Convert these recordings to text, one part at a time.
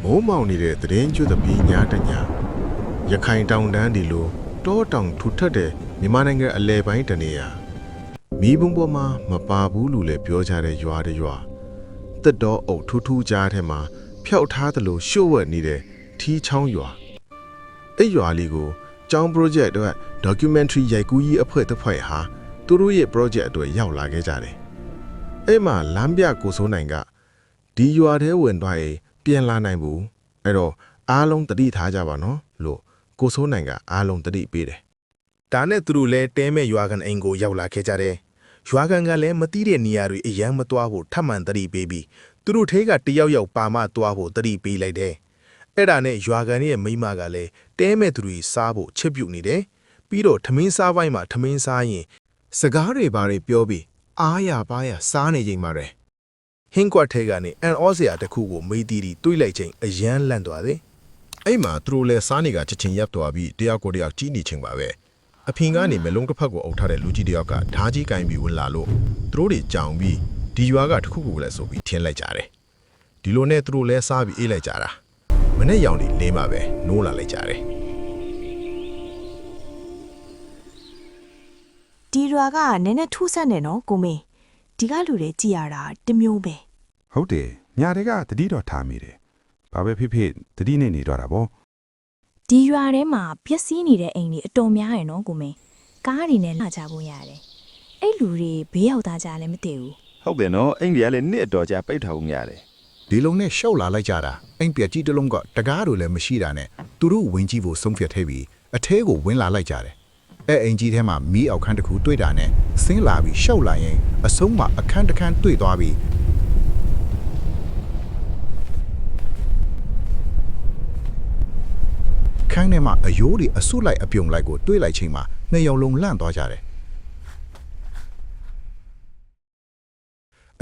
မိုးမောင်နေတဲ့သတရင်ကျွတ်သပီးညာတညာရခိုင်တောင်တန်းဒီလိုတောတောင်ထူထပ်တဲ့မြန်မာနိုင်ငံအလဲပိုင်းတနေရာမီးပုံပေါ်မှာမပါဘူးလို့လည်းပြောကြတဲ့ရွာတွေရွာတက်တော်အုပ်ထူးထူးကြားထဲမှာဖျောက်ထားသလိုရှို့ဝက်နေတဲ့ထီးချောင်းရွာအဲ့ရွာလေးကိုကျောင်း project အတွက် documentary ရိုက်ကူးကြီးအဖွဲ့တစ်ဖွဲ့ဟာသူတို့ရဲ့ project အတွက်ရောက်လာခဲ့ကြတယ်အဲ့မှာလမ်းပြကိုစိုးနိုင်ကဒီရွာထဲဝင်သွားရင်ပြန်လာနိုင်ဘူးအဲ့တော့အားလုံးတတိထားကြပါနော်လို့ကိုစိုးနိုင်ကအားလုံးတတိပေးတယ်ဒါနဲ့သူတို့လည်းတဲမဲ့ရွာကန်အိမ်ကိုရောက်လာခဲ့ကြတယ်။ရွာကန်ကလည်းမသိတဲ့နေရာတွေအရန်မသွားဖို့ထပ်မံတတိပေးပြီးသူတို့ထဲကတယောက်ယောက်ပါမသွားဖို့တတိပေးလိုက်တယ်။အဲ့ဒါနဲ့ရွာကန်ရဲ့မိမကလည်းတဲမဲ့သူတွေစားဖို့ချစ်ပြုတ်နေတယ်။ပြီးတော့ထမင်းစားပိုင်းမှာထမင်းစားရင်စကားတွေဘာတွေပြောပြီးအားရပါးရစားနေချိန်မှာတယ်ဟင်းကွက်ထဲကနေအန်အောစရာတစ်ခုကိုမေးတီးတွေးလိုက်ချိန်အရန်လန့်သွားတယ်အဲ့မှာသူတို့လည်းစားနေကချက်ချင်းရပ်သွားပြီးတယောက်ကိုတယောက်ကြီးနေချင်းပါပဲအဖင်ကနေမလုံးတစ်ဖက်ကိုအုပ်ထားတဲ့လူကြီးတယောက်ကဓားကြီးကင်ပြီးဝင်လာလို့သူတို့တွေကြောင်ပြီးဒီရွာကတစ်ခုကိုလည်းဆိုပြီးထင်းလိုက်ကြတယ်ဒီလိုနဲ့သူတို့လည်းစားပြီးအေးလိုက်ကြတာမနေ့ရောင်လေးလင်းပါပဲနိုးလာလိုက်ကြတယ်ဒီရွာကနည်းနည်းထူးဆန်းနေနော်ကိုမေဒီကလူတွေကြည်ရတာတမျိုးပဲဟုတ်တယ်ညာတွေကတတိတော်ထားမိတယ်ဘာပဲဖြစ်ဖြစ်တတိနေနေတော့တာပေါ့ဒီရွာထဲမှာပျက်စီးနေတဲ့အိမ်တွေအတော်များရယ်နော်ကိုမင်းကားတွေနဲ့လာကြဖို့ရတယ်အဲ့လူတွေဘေးရောက်သားကြလည်းမသိဘူးဟုတ်တယ်နော်အိမ်တွေကလည်းနှစ်အတော်ကြာပိတ်ထားအောင်ရတယ်ဒီလုံးနဲ့ရှောက်လာလိုက်ကြတာအိမ်ပြက်ကြီးတစ်လုံးကတကားတို့လည်းမရှိတာနဲ့သူတို့ဝင်ကြည့်ဖို့ဆုံးဖြတ်ထည့်ပြီးအထဲကိုဝင်လာလိုက်ကြတယ်အဲ့အိမ်ကြီးထဲမှာမီးအောက်ခန်းတစ်ခုတွေ့တာနဲ့ဆင်းလာပြီးရှောက်လာရင်အဆုံးမှာအခန်းတစ်ခန်းတွေ့သွားပြီးခန်းထဲမှာအယိုးတွေအဆုလိုက်အပြုံလိုက်ကိုတွေးလိုက်ချိန်မှာနှစ်ယောက်လုံးလန့်သွားကြတယ်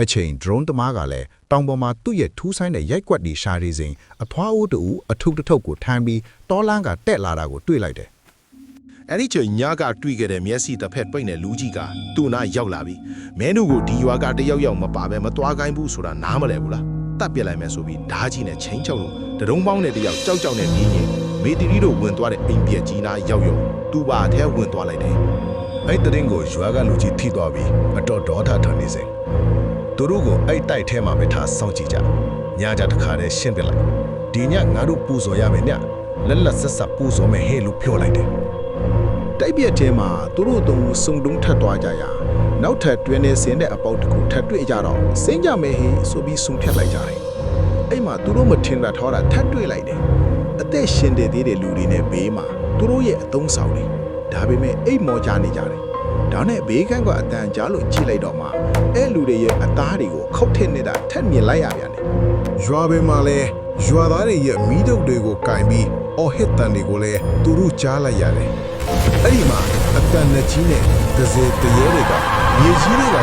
အချိန် drone တမားကလည်းတောင်ပေါ်မှာသူ့ရဲ့ထူးဆိုင်တဲ့ရိုက်ကွက်တွေရှာနေစဉ်အဖွားအိုးတူအထုပ်တစ်ထုပ်ကိုထမ်းပြီးတောလန်းကတက်လာတာကိုတွေ့လိုက်တယ်အဲ့ဒီချိန်ညကတွေ့ခဲ့တဲ့မျက်စိတစ်ဖက်ပိတ်တဲ့လူကြီးကသူ့နာရောက်လာပြီးမင်းတို့ကိုဒီရွာကတယောက်ယောက်မပါဘဲမသွားခိုင်းဘူးဆိုတာနားမလဲဘူးလားတတ်ပြလိုက်မယ်ဆိုပြီးဓားကြီးနဲ့ချင်းချောက်လို့တရုံးပေါင်းတဲ့တယောက်ကြောက်နဲ့ပြေးရင်မေတီရီတို့ဝင်သွားတဲ့အိမ်ပြက်ကြီးနားရောက်ရောက်သူ့ဘာအထဲဝင်သွားလိုက်တယ်အဲ့တရင်ကိုရွာကလူကြီးထိသွားပြီးအတော်ဒေါသထနေစဉ်သူတို့ကိုအဲ့တိုက်ထဲမှာပဲထားစောင့်ကြည့်ကြညကြတစ်ခါတည်းရှင်းပြလိုက်ဒီညငါတို့ပူဇော်ရမယ်ညလက်လက်ဆက်ဆက်ပူဇော်မယ်ဟဲ့လို့ပြောလိုက်တယ်တိုက်ပြက်ထဲမှာသူတို့သုံးစုံတုံးထက်သွားကြရနောက်ထပ်တွင်းနေစင်တဲ့အပေါက်တစ်ခုထပ်တွေ့ကြတော့စင်းကြမယ်ဟေးဆိုပြီးဆုံဖြတ်လိုက်ကြတယ်အဲ့မှာသူတို့မထင်တာထောတာထပ်တွေ့လိုက်တယ်အသက်ရှင်တဲ့သေးတဲ့လူတွေနဲ့ဘေးမှာသူတို့ရဲ့အသုံးဆောင်တွေဒါပေမဲ့အိတ်မောကြနေကြတယ်ဒါနဲ့ဘေးကန်းကအတန်ကြားလို့ကြည့်လိုက်တော့မှအဲ့လူတွေရဲ့အသားတွေကိုခုတ်ထစ်နေတာထက်မြင်လိုက်ရပြန်တယ်ရွာပင်မှာလဲရွာသားတွေရဲ့မီးတုပ်တွေကိုကင်ပြီးအော်ဟစ်တန်တွေကိုလည်းသူတို့ကြားလိုက်ရတယ်အဲ့ဒီမှာအတန်နဲ့ကြီးနဲ့ဒဇယ်တရဲတွေကမြေကြီးတွေက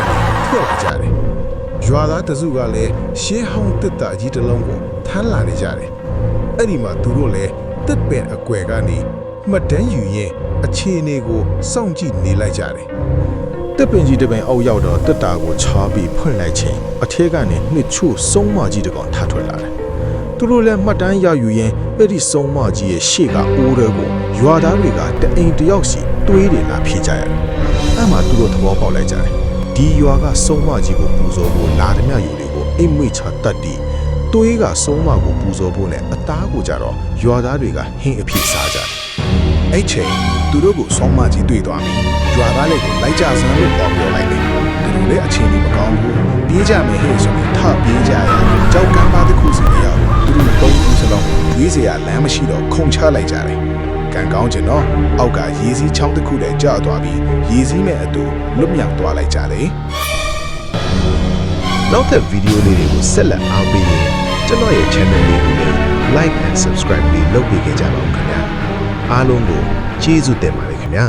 ထွက်လာကြတယ်ရွာသားတစုကလည်းရှင်းဟောင်းတစ်တာကြီးတစ်လုံးကိုထမ်းလာနေကြတယ်အဲ့ဒီမှာသူတို့လည်းတစ်ပင်အကွယ်ကနေမှတ်တမ်းယူရင်အခြေအနေကိုစောင့်ကြည့်နေလိုက်ကြတယ်တစ်ပင်ကြီးတစ်ပင်အောက်ရောက်တော့တစ်တာကိုချားပြီးဖွင့်လိုက်ချိန်အထဲကနေနှစ်ချို့စုံမကြီးတစ်ကောင်ထထွက်လာတယ်သူတို့လည်းမှတ်တမ်းရယူရင်အဲ့ဒီစုံမကြီးရဲ့ရှေ့ကအိုးတွေကိုရွာသားတွေကတအိမ်တယောက်စီတွေးတွေလာဖြေကြရတယ်အဲ့မှာသူတို့သဘောပေါက်လိုက်ကြတယ်ဒီရွာကစုံမကြီးကိုပူဇော်ဖို့လာသမျှယူတွေကိုအိမ်မွေချတတ်တီတွေးကစုံမကိုပူဇော်ဖို့နဲ့အသားကိုကြတော့ရွာသားတွေကဟင်းအဖြစ်စားကြတယ်အဲ့ချိန်သူတို့ကိုစုံမကြီးတွေ့သွားပြီးရွာသားလေးကိုလိုက်ကြစမ်းလို့ပြောလိုက်တယ်သူတို့လည်းအခြေအနေမကောင်းဘူးပြေးကြမယ်ဟဲ့ဆိုပြီးထပြေးကြရကြောက်ကမ်းပါတစ်ခုစီရောက်သူတို့သုံးခုစလုံးရွေးစရာလမ်းမရှိတော့ခုန်ချလိုက်ကြတယ်ကံကောင်းချင်တော့အောက်ကရေစီးချောင်းတစ်ခုလည်းကျသွားပြီးရေစီးမဲ့အတူလွတ်မြောက်သွားလိုက်ကြတယ်နောက်ထပ်ဗီဒီယိုလေးတွေကိုဆက်လက်အားပေးရင်ကျွန်တော်ရဲ့ channel လေးကိုလည်း like and subscribe လေးလုပ်ပေးကြပါဦးခင်ဗျာအားလုံးကိုကျေးဇူးတင်ပါတယ်ခင်ဗျာ